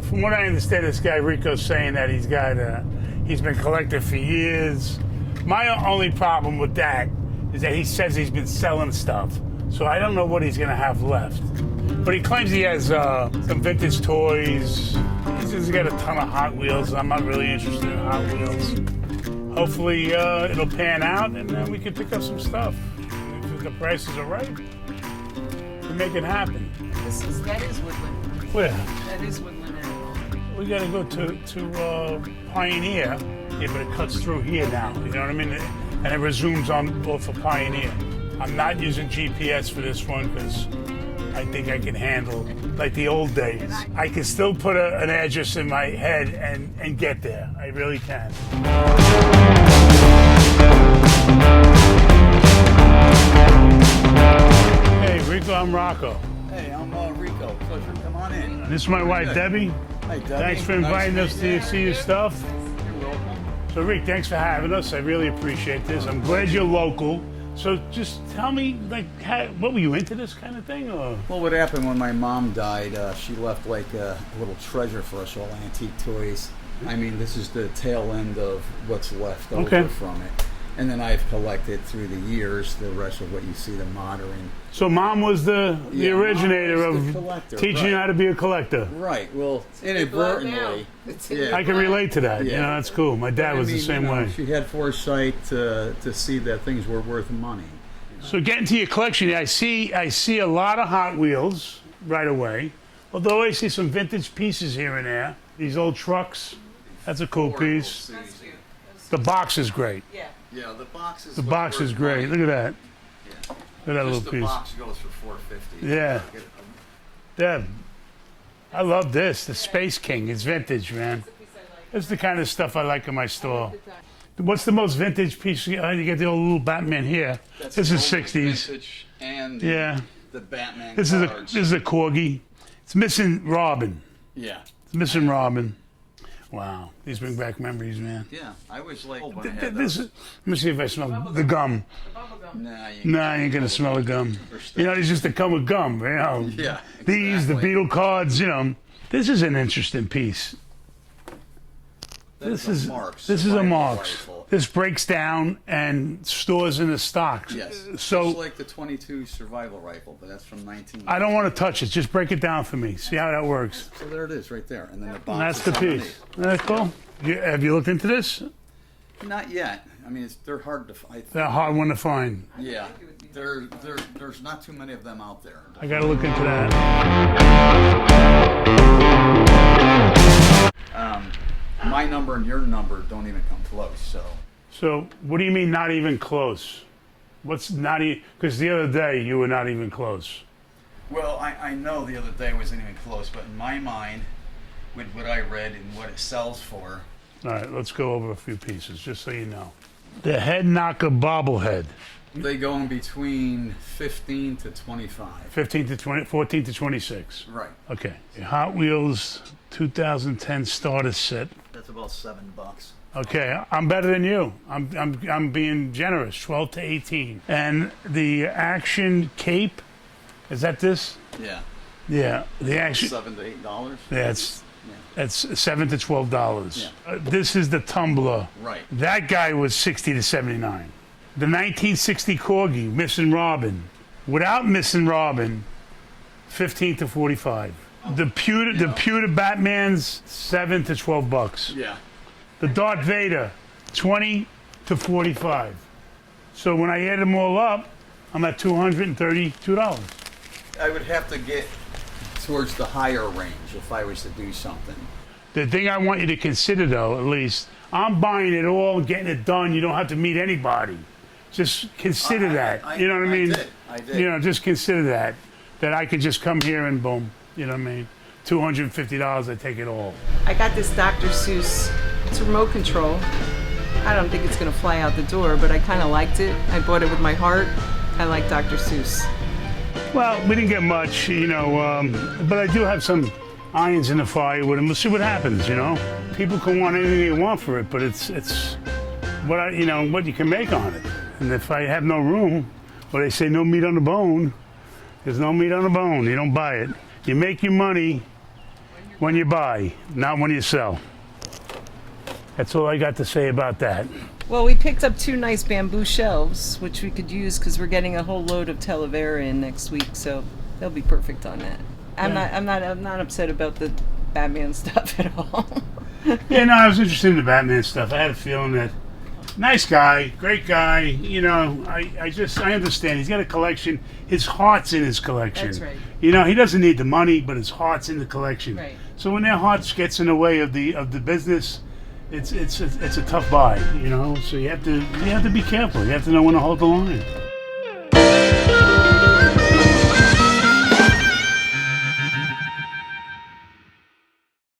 from what I understand, this guy Rico's saying that he's been collecting for years. My only problem with that is that he says he's been selling stuff, so I don't know what he's gonna have left. But he claims he has some vintage toys. He's got a ton of Hot Wheels. I'm not really interested in Hot Wheels. Hopefully it'll pan out, and then we can pick up some stuff. If the prices are right, we make it happen. That is Woodland. Where? That is Woodland area. We gotta go to Pioneer. Yeah, but it cuts through here now. You know what I mean? And it resumes on off of Pioneer. I'm not using GPS for this one because I think I can handle like the old days. I can still put an address in my head and get there. I really can. Hey, Rico, I'm Rocco. Hey, I'm Rico. Pleasure. Come on in. This is my wife, Debbie. Hi, Debbie. Thanks for inviting us to see your stuff. You're welcome. So, Rick, thanks for having us. I really appreciate this. I'm glad you're local. So just tell me, like, what were you into this kind of thing? Or? Well, what happened when my mom died, she left like a little treasure for us, all antique toys. I mean, this is the tail end of what's left over from it. And then I've collected through the years the rest of what you see, the modern. So Mom was the originator of teaching you how to be a collector. Right. Well, inadvertently. I can relate to that. Yeah. You know, that's cool. My dad was the same way. She had foresight to see that things were worth money. So getting to your collection, I see a lot of Hot Wheels right away. Although I see some vintage pieces here and there. These old trucks. That's a cool piece. The box is great. Yeah. Yeah, the box is. The box is great. Look at that. Yeah. Look at that little piece. The box goes for $450. Yeah. Deb, I love this. The Space King. It's vintage, man. That's the kind of stuff I like in my store. What's the most vintage piece? You get the old little Batman here. This is 60s. Vintage and the Batman. This is a corgi. It's missing Robin. Yeah. It's missing Robin. Wow, these bring back memories, man. Yeah, I was like, let me see if I smell the gum. Nah, you ain't gonna smell the gum. You know, these used to come with gum, you know. Yeah, These, the Beatle cards, you know. This is an interesting piece. This is a Marks. This breaks down and stores in the stocks. Yes. So it's like the 22 survival rifle, but that's from 19. I don't want to touch it. Just break it down for me. See how that works. So there it is, right there, and then the box. And that's the piece. That's cool. Have you looked into this? Not yet. I mean, they're hard to find. They're a hard one to find. Yeah. There's not too many of them out there. I got to look into that. My number and your number don't even come close. So what do you mean not even close? What's not even? Because the other day you were not even close. Well, I know the other day wasn't even close, but in my mind, with what I read and what it sells for. All right, let's go over a few pieces, just so you know. The Head Knocker bobblehead. They go in between 15 to 25. 15 to 20, 14 to 26. Right. Okay. Hot Wheels 2010 starter set. That's about $7. Okay, I'm better than you. I'm being generous. 12 to 18. And the Action Cape, is that this? Yeah. Yeah. The Action. $7 to $8. Yeah, it's $7 to $12. Yeah. This is the Tumbler. Right. That guy was 60 to 79. The 1960 Corgi, Missing Robin. Without Missing Robin, 15 to 45. The pewter Batman's $7 to $12. Yeah. The Darth Vader, 20 to 45. So when I add them all up, I'm at $232. I would have to get towards the higher range if I was to do something. The thing I want you to consider, though, at least, I'm buying it all and getting it done. You don't have to meet anybody. Just consider that. You know what I mean? I did. You know, just consider that I could just come here and boom. You know what I mean? $250, I take it all. I got this Dr. Seuss. It's a remote control. I don't think it's going to fly out the door, but I kind of liked it. I bought it with my heart. I like Dr. Seuss. Well, we didn't get much, you know, but I do have some irons in the fire with them. We'll see what happens, you know. People can want anything they want for it, but it's what what you can make on it. And if I have no room, or they say no meat on the bone, there's no meat on the bone. You don't buy it. You make your money when you buy, not when you sell. That's all I got to say about that. Well, we picked up 2 nice bamboo shelves, which we could use because we're getting a whole load of Talavera in next week, so they'll be perfect on that. I'm not upset about the Batman stuff at all. Yeah, no, I was interested in the Batman stuff. I had a feeling that nice guy, great guy. You know, I understand. He's got a collection. His heart's in his collection. That's right. You know, he doesn't need the money, but his heart's in the collection. Right. So when their hearts gets in the way of the business, it's a tough buy. You know, so you have to be careful. You have to know when to hold the line.